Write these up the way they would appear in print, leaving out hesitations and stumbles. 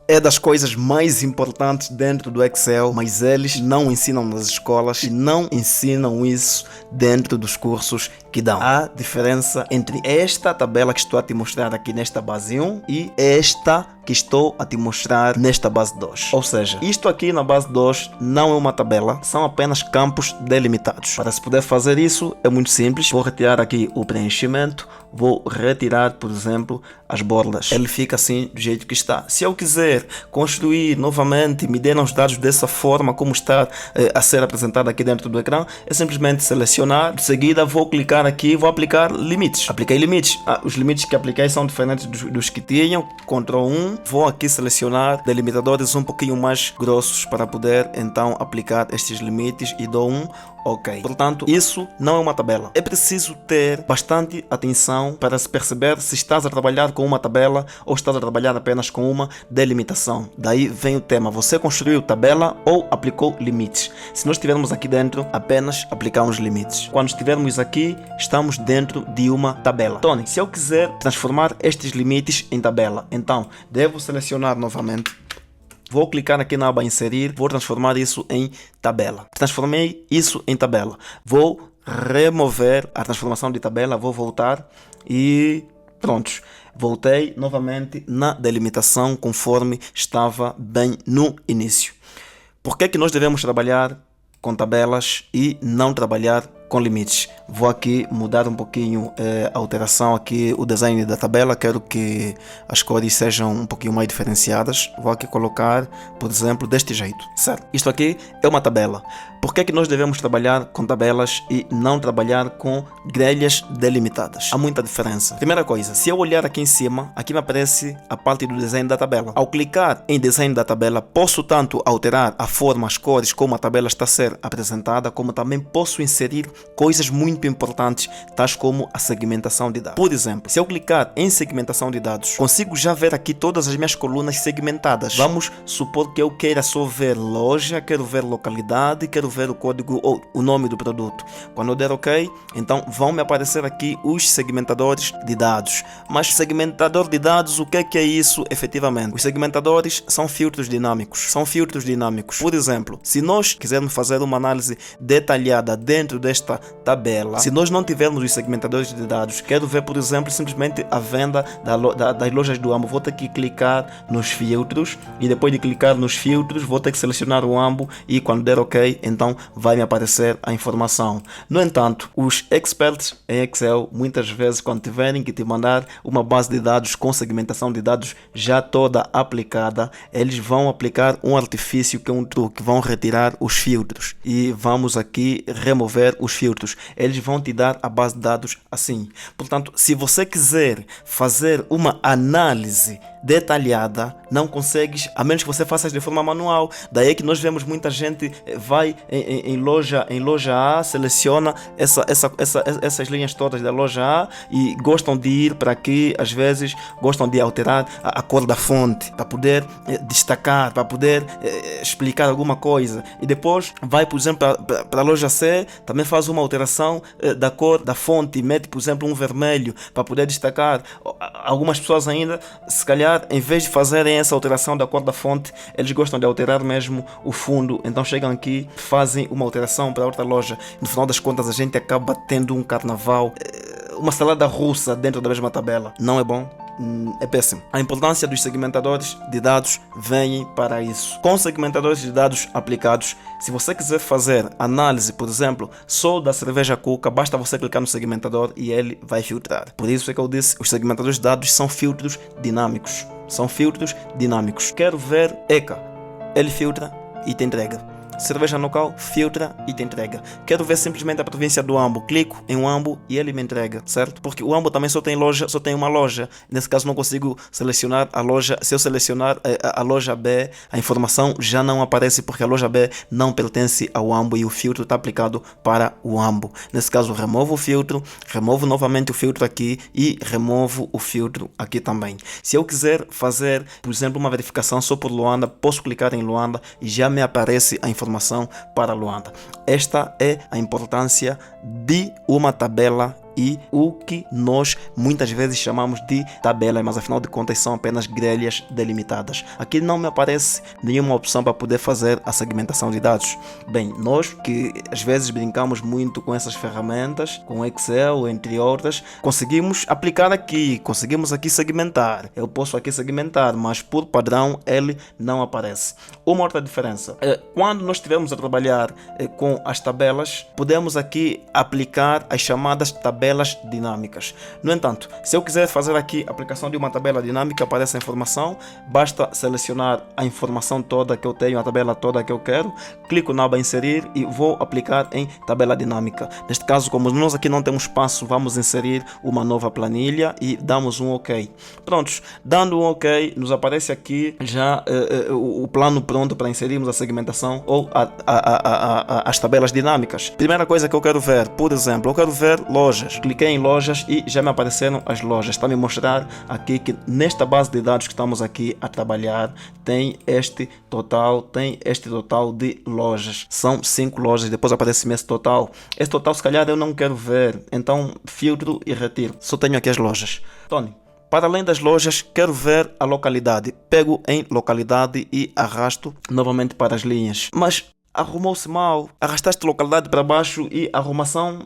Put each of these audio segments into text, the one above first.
É das coisas mais importantes dentro do Excel, mas eles não ensinam nas escolas e não ensinam isso dentro dos cursos que dão. Há diferença entre esta tabela que estou a te mostrar aqui nesta base 1 e esta que estou a te mostrar nesta base 2. Ou seja, isto aqui na base 2 não é uma tabela, são apenas campos delimitados. Para se poder fazer isso é muito simples. Vou retirar aqui o preenchimento, vou retirar, por exemplo, as bordas. Ele fica assim do jeito que está. Se eu quiser construir novamente, me deram os dados dessa forma como está a ser apresentado aqui dentro do ecrã, é simplesmente selecionar, de seguida vou clicar aqui e vou aplicar limites. Apliquei limites. Os limites que apliquei são diferentes dos que tinham. Ctrl 1, vou aqui selecionar delimitadores um pouquinho mais grossos para poder então aplicar estes limites e dou um OK. Portanto, isso não é uma tabela. É preciso ter bastante atenção para se perceber se estás a trabalhar com uma tabela ou estás a trabalhar apenas com uma delimitação. Daí vem o tema. Você construiu tabela ou aplicou limites? Se nós estivermos aqui dentro, apenas aplicamos limites. Quando estivermos aqui, estamos dentro de uma tabela. Tony, se eu quiser transformar estes limites em tabela, então devo selecionar novamente. Vou clicar aqui na aba inserir, vou transformar isso em tabela. Transformei isso em tabela. Vou remover a transformação de tabela, vou voltar e prontos. Voltei novamente na delimitação conforme estava bem no início. Por que nós devemos trabalhar com tabelas e não trabalhar com limites? Vou aqui mudar um pouquinho a alteração aqui, o design da tabela. Quero que as cores sejam um pouquinho mais diferenciadas. Vou aqui colocar, por exemplo, deste jeito, certo? Isto aqui é uma tabela. Por que nós devemos trabalhar com tabelas e não trabalhar com grelhas delimitadas? Há muita diferença. Primeira coisa, se eu olhar aqui em cima, aqui me aparece a parte do design da tabela. Ao clicar em design da tabela, posso tanto alterar a forma, as cores, como a tabela está a ser apresentada, como também posso inserir coisas muito importantes, tais como a segmentação de dados. Por exemplo, se eu clicar em segmentação de dados, consigo já ver aqui todas as minhas colunas segmentadas. Vamos supor que eu queira só ver loja, quero ver localidade, quero ver o código ou o nome do produto. Quando eu der OK, então vão me aparecer aqui os segmentadores de dados. Mas segmentador de dados, o que é isso efetivamente? Os segmentadores são filtros dinâmicos. São filtros dinâmicos. Por exemplo, se nós quisermos fazer uma análise detalhada dentro desta tabela, se nós não tivermos os segmentadores de dados, quero ver, por exemplo, simplesmente a venda das lojas do AMBO, vou ter que clicar nos filtros e depois de clicar nos filtros, vou ter que selecionar o AMBO e quando der OK, então vai me aparecer a informação. No entanto, os experts em Excel, muitas vezes, quando tiverem que te mandar uma base de dados com segmentação de dados já toda aplicada, eles vão aplicar um artifício que é um truque, vão retirar os filtros e vamos aqui remover os filtros. Eles vão te dar a base de dados assim. Portanto, se você quiser fazer uma análise detalhada, não consegues, a menos que você faça de forma manual. Daí que nós vemos muita gente vai em loja A, seleciona essas linhas todas da loja A e gostam de ir para aqui, às vezes gostam de alterar a cor da fonte para poder destacar, para poder explicar alguma coisa, e depois vai, por exemplo, para a loja C, também faz uma alteração da cor da fonte, mete, por exemplo, um vermelho para poder destacar. Algumas pessoas ainda, se calhar, em vez de fazerem essa alteração da cor da fonte, eles gostam de alterar mesmo o fundo, então chegam aqui, fazem uma alteração para outra loja. No final das contas, a gente acaba tendo um carnaval, uma salada russa dentro da mesma tabela. Não é bom? É péssimo. A importância dos segmentadores de dados vem para isso. Com segmentadores de dados aplicados, se você quiser fazer análise, por exemplo, só da cerveja Cuca, basta você clicar no segmentador e ele vai filtrar. Por isso é que eu disse, os segmentadores de dados são filtros dinâmicos. São filtros dinâmicos. Quero ver ECA, ele filtra e te entrega. Cerveja local, filtra e te entrega. Quero ver simplesmente a província do AMBO, clico em um AMBO e ele me entrega, certo? Porque o AMBO também só tem uma loja. Nesse caso não consigo selecionar a loja. Se eu selecionar a loja B, a informação já não aparece porque a loja B não pertence ao AMBO e o filtro está aplicado para o AMBO. Nesse caso removo o filtro, removo novamente o filtro aqui e removo o filtro aqui também. Se eu quiser fazer, por exemplo, uma verificação só por Luanda, posso clicar em Luanda e já me aparece a informação para Luanda. Esta é a importância de uma tabela e o que nós muitas vezes chamamos de tabelas, mas afinal de contas são apenas grelhas delimitadas. Aqui não me aparece nenhuma opção para poder fazer a segmentação de dados. Bem, nós que às vezes brincamos muito com essas ferramentas, com Excel, entre outras, conseguimos aplicar aqui, conseguimos aqui segmentar. Eu posso aqui segmentar, mas por padrão ele não aparece. Uma outra diferença, quando nós estivermos a trabalhar com as tabelas, podemos aqui aplicar as chamadas tabelas dinâmicas. No entanto, se eu quiser fazer aqui a aplicação de uma tabela dinâmica para essa informação, basta selecionar a informação toda que eu tenho, a tabela toda que eu quero, clico na aba inserir e vou aplicar em tabela dinâmica. Neste caso, como nós aqui não temos espaço, vamos inserir uma nova planilha e damos um OK. Prontos, dando um OK, nos aparece aqui já o plano pronto para inserirmos a segmentação ou as tabelas dinâmicas. Primeira coisa que eu quero ver, por exemplo, eu quero ver lojas. Cliquei em lojas e já me apareceram as lojas. Está a me mostrar aqui que nesta base de dados que estamos aqui a trabalhar tem este total de lojas. São 5 lojas, depois aparece-me esse total. Esse total se calhar eu não quero ver, então filtro e retiro. Só tenho aqui as lojas. Tony, para além das lojas, quero ver a localidade. Pego em localidade e arrasto novamente para as linhas. Mas arrumou-se mal. Arrastaste localidade para baixo e a arrumação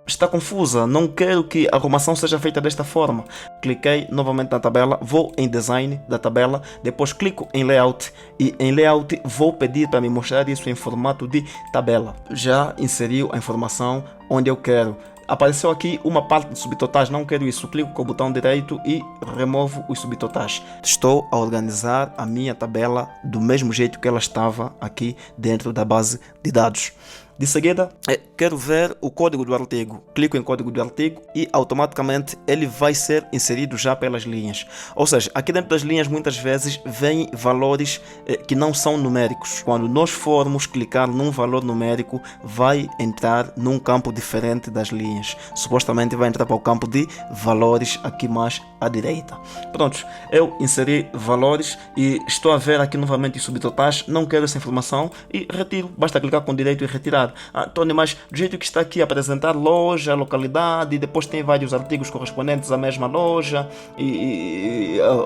está confusa. Não quero que a arrumação seja feita desta forma. Cliquei novamente na tabela, vou em design da tabela, depois clico em layout e em layout vou pedir para me mostrar isso em formato de tabela. Já inseriu a informação onde eu quero. Apareceu aqui uma parte de subtotais, não quero isso. Clico com o botão direito e removo os subtotais. Estou a organizar a minha tabela do mesmo jeito que ela estava aqui dentro da base de dados. De seguida, quero ver o código do artigo. Clico em código do artigo e automaticamente ele vai ser inserido já pelas linhas. Ou seja, aqui dentro das linhas muitas vezes vêm valores que não são numéricos. Quando nós formos clicar num valor numérico, vai entrar num campo diferente das linhas. Supostamente vai entrar para o campo de valores aqui mais à direita. Pronto, eu inseri valores e estou a ver aqui novamente os subtotais. Não quero essa informação e retiro. Basta clicar com direito e retirar. Tony, mas do jeito que está aqui a apresentar loja, localidade, depois tem vários artigos correspondentes à mesma loja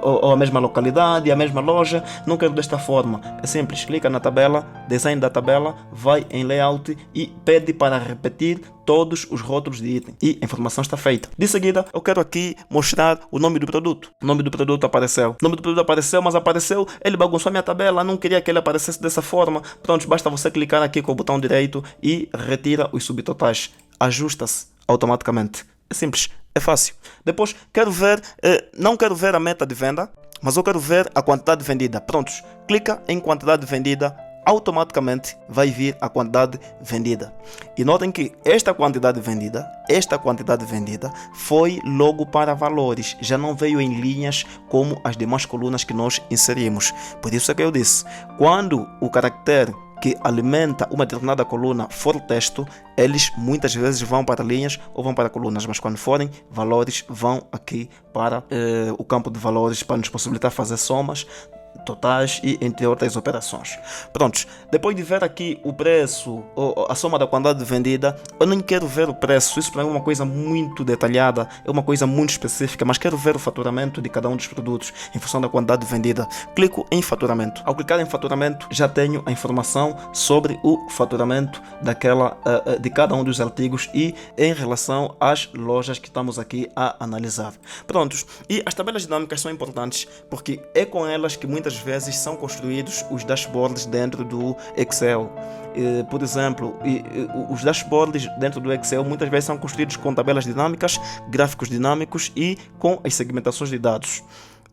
ou à mesma localidade, à mesma loja, não quero desta forma. É simples, clica na tabela, design da tabela, vai em layout e pede para repetir todos os rótulos de item e a informação está feita. De seguida, eu quero aqui mostrar o nome do produto. O nome do produto apareceu. O nome do produto apareceu, mas apareceu, ele bagunçou a minha tabela, não queria que ele aparecesse dessa forma. Pronto, basta você clicar aqui com o botão direito e retira os subtotais. Ajusta-se automaticamente. É simples, é fácil. Depois, quero ver, não quero ver a meta de venda, mas eu quero ver a quantidade vendida. Prontos, clica em quantidade vendida, automaticamente vai vir a quantidade vendida. E notem que esta quantidade vendida foi logo para valores, já não veio em linhas como as demais colunas que nós inserimos. Por isso é que eu disse, quando o caractere que alimenta uma determinada coluna for texto, eles muitas vezes vão para linhas ou vão para colunas, mas quando forem valores vão aqui para o campo de valores para nos possibilitar fazer somas, totais e entre outras operações. Prontos, depois de ver aqui o preço ou a soma da quantidade vendida, eu nem quero ver o preço, isso para mim é uma coisa muito detalhada, é uma coisa muito específica, mas quero ver o faturamento de cada um dos produtos em função da quantidade vendida. Clico em faturamento. Ao clicar em faturamento, já tenho a informação sobre o faturamento de cada um dos artigos e em relação às lojas que estamos aqui a analisar. Prontos, e as tabelas dinâmicas são importantes porque é com elas que muitas vezes são construídos os dashboards dentro do Excel. Por exemplo, os dashboards dentro do Excel muitas vezes são construídos com tabelas dinâmicas, gráficos dinâmicos e com as segmentações de dados.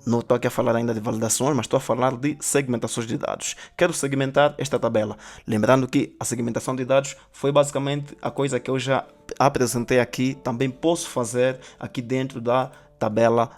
Não estou aqui a falar ainda de validações, mas estou a falar de segmentações de dados. Quero segmentar esta tabela. Lembrando que a segmentação de dados foi basicamente a coisa que eu já apresentei aqui. Também posso fazer aqui dentro da tabela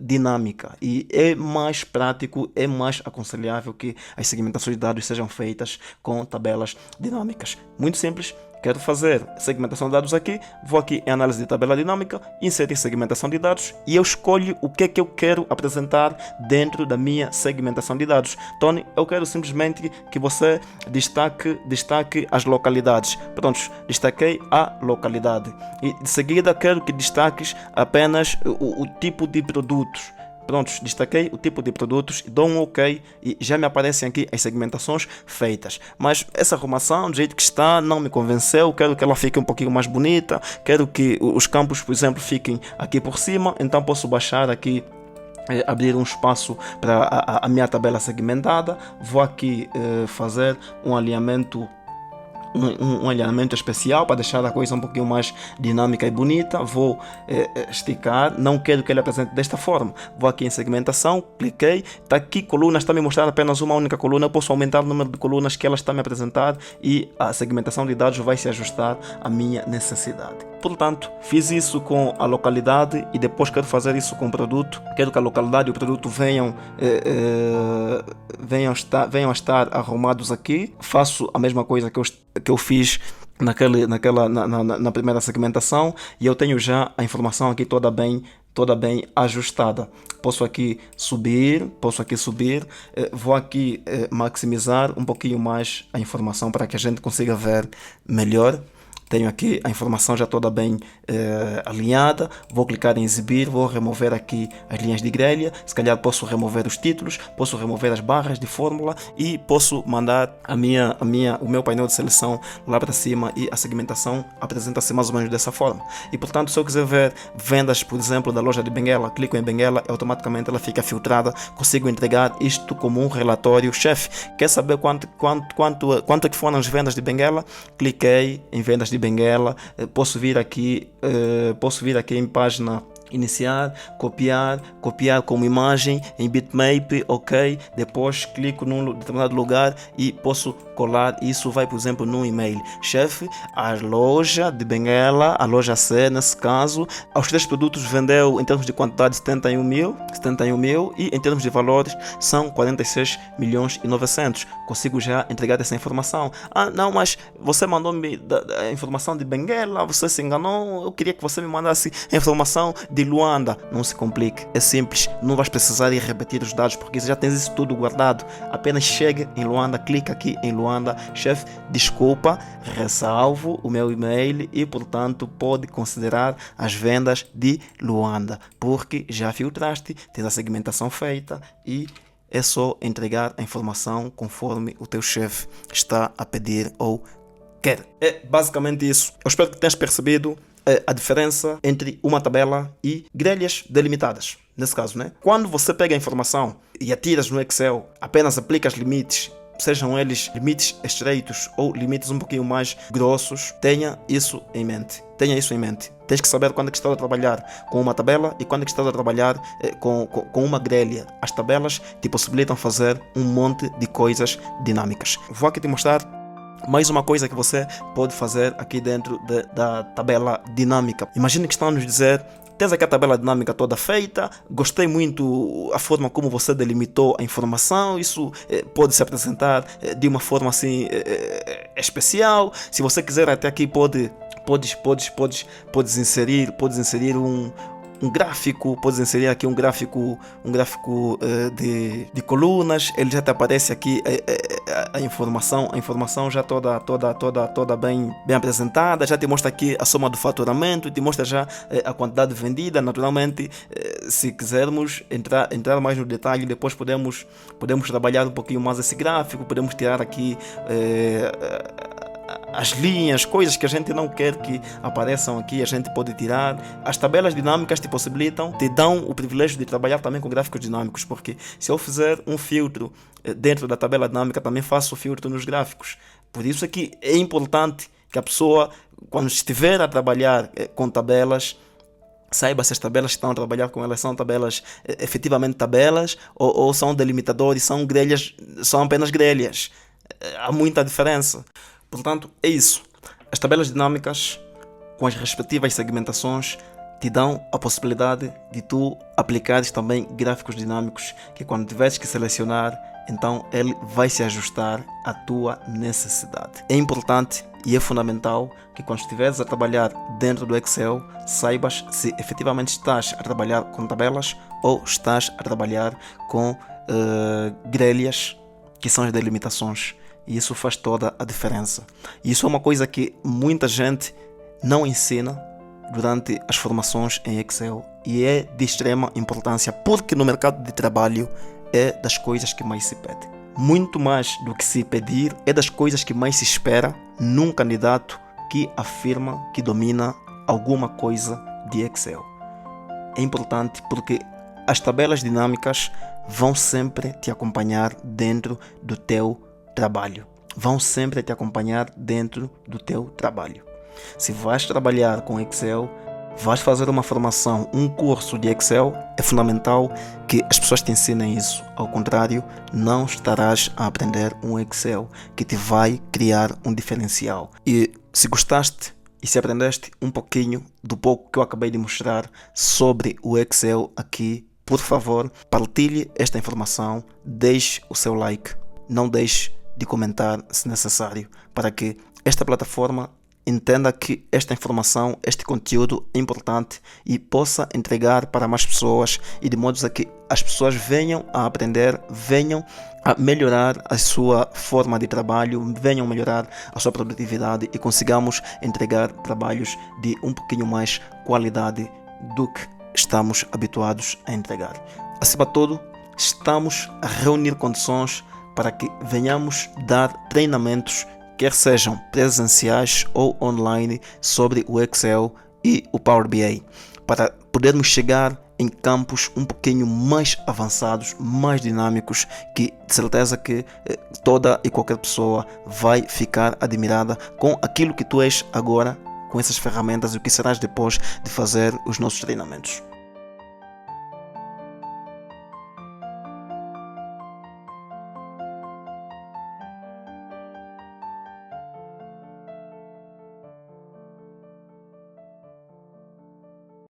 dinâmica e é mais prático, é mais aconselhável que as segmentações de dados sejam feitas com tabelas dinâmicas. Muito simples, quero fazer segmentação de dados aqui, vou aqui em análise de tabela dinâmica, inserir segmentação de dados e eu escolho o que é que eu quero apresentar dentro da minha segmentação de dados. Tony, eu quero simplesmente que você destaque as localidades. Pronto, destaquei a localidade. E de seguida quero que destaques apenas o tipo de produtos. Pronto, destaquei o tipo de produtos, dou um OK e já me aparecem aqui as segmentações feitas. Mas essa arrumação, do jeito que está, não me convenceu. Quero que ela fique um pouquinho mais bonita. Quero que os campos, por exemplo, fiquem aqui por cima. Então posso baixar aqui, abrir um espaço para a minha tabela segmentada. Vou aqui fazer um alinhamento. Um alinhamento especial para deixar a coisa um pouquinho mais dinâmica e bonita. Vou esticar, não quero que ele apresente desta forma. Vou aqui em segmentação, cliquei, está aqui colunas, está me mostrando apenas uma única coluna. Eu posso aumentar o número de colunas que ela está me apresentar e a segmentação de dados vai se ajustar à minha necessidade. Portanto, fiz isso com a localidade e depois quero fazer isso com o produto. Quero que a localidade e o produto venham a estar arrumados aqui. Faço a mesma coisa que eu fiz na primeira segmentação e eu tenho já a informação aqui toda bem ajustada. Posso aqui subir, vou aqui maximizar um pouquinho mais a informação para que a gente consiga ver melhor. Tenho aqui a informação já toda bem alinhada. Vou clicar em exibir, vou remover aqui as linhas de grelha. Se calhar posso remover os títulos, posso remover as barras de fórmula e posso mandar o meu painel de seleção lá para cima e a segmentação apresenta-se mais ou menos dessa forma. E portanto, se eu quiser ver vendas, por exemplo, da loja de Benguela, clico em Benguela e automaticamente ela fica filtrada. Consigo entregar isto como um relatório. Chefe, quer saber quanto é que foram as vendas de Benguela? Cliquei em vendas de Benguela, posso vir aqui em página iniciar, copiar como imagem em bitmap, ok, depois clico num determinado lugar e posso colar, isso vai por exemplo num e-mail. Chefe, a loja de Benguela, a loja C nesse caso, aos 3 produtos vendeu em termos de quantidade 71 mil e em termos de valores são 46 milhões e 900. Consigo já entregar essa informação. Ah não, mas você mandou-me a informação de Benguela, você se enganou, eu queria que você me mandasse a informação de Luanda. Não se complique, é simples, não vais precisar de repetir os dados porque já tens isso tudo guardado. Apenas chegue em Luanda, clica aqui em Luanda. Chefe, desculpa, ressalvo o meu e-mail e portanto pode considerar as vendas de Luanda porque já filtraste, tens a segmentação feita e é só entregar a informação conforme o teu chefe está a pedir ou quer. É basicamente isso. Eu espero que tenhas percebido a diferença entre uma tabela e grelhas delimitadas. Nesse caso, né? Quando você pega a informação e atiras no Excel, apenas aplicas limites, sejam eles limites estreitos ou limites um pouquinho mais grossos, tenha isso em mente. Tens que saber quando é que estás a trabalhar com uma tabela e quando é que estás a trabalhar com uma grelha. As tabelas te possibilitam fazer um monte de coisas dinâmicas. Vou aqui te mostrar mais uma coisa que você pode fazer aqui dentro da tabela dinâmica. Imagine que estão a nos dizer: tens aqui a tabela dinâmica toda feita, gostei muito a forma como você delimitou a informação, isso pode se apresentar de uma forma assim especial. Se você quiser até aqui podes inserir um gráfico, podes inserir aqui um gráfico de colunas, ele já te aparece aqui a informação já toda bem apresentada, já te mostra aqui a soma do faturamento, te mostra já a quantidade vendida. Naturalmente, se quisermos entrar mais no detalhe, depois podemos trabalhar um pouquinho mais esse gráfico, podemos tirar aqui as linhas, coisas que a gente não quer que apareçam aqui, a gente pode tirar. As tabelas dinâmicas te dão o privilégio de trabalhar também com gráficos dinâmicos, porque se eu fizer um filtro dentro da tabela dinâmica, também faço o filtro nos gráficos. Por isso é que é importante que a pessoa, quando estiver a trabalhar com tabelas, saiba se as tabelas que estão a trabalhar com elas são tabelas, efetivamente tabelas, ou são delimitadores, são grelhas, são apenas grelhas. Há muita diferença. Portanto, é isso. As tabelas dinâmicas, com as respectivas segmentações, te dão a possibilidade de tu aplicares também gráficos dinâmicos, que quando tiveres que selecionar, então ele vai se ajustar à tua necessidade. É importante E é fundamental que quando estiveres a trabalhar dentro do Excel, saibas se efetivamente estás a trabalhar com tabelas ou estás a trabalhar com grelhas, que são as delimitações. E isso faz toda a diferença. E isso é uma coisa que muita gente não ensina durante as formações em Excel. E é de extrema importância, porque no mercado de trabalho é das coisas que mais se pede. Muito mais do que se pedir, é das coisas que mais se espera num candidato que afirma que domina alguma coisa de Excel. É importante porque as tabelas dinâmicas vão sempre te acompanhar dentro do teu trabalho. Vão sempre te acompanhar dentro do teu trabalho. Se vais trabalhar com Excel, vais fazer uma formação, um curso de Excel, é fundamental que as pessoas te ensinem isso. Ao contrário, não estarás a aprender um Excel que te vai criar um diferencial. E se gostaste e se aprendeste um pouquinho do pouco que eu acabei de mostrar sobre o Excel aqui, por favor, partilhe esta informação, deixe o seu like, não deixe de comentar se necessário, para que esta plataforma entenda que esta informação, este conteúdo é importante e possa entregar para mais pessoas, e de modo a que as pessoas venham a aprender, venham a melhorar a sua forma de trabalho, venham a melhorar a sua produtividade e consigamos entregar trabalhos de um pouquinho mais qualidade do que estamos habituados a entregar. Acima de tudo, estamos a reunir condições para que venhamos dar treinamentos, quer sejam presenciais ou online, sobre o Excel e o Power BI, para podermos chegar em campos um pouquinho mais avançados, mais dinâmicos, que de certeza que toda e qualquer pessoa vai ficar admirada com aquilo que tu és agora, com essas ferramentas, e o que serás depois de fazer os nossos treinamentos.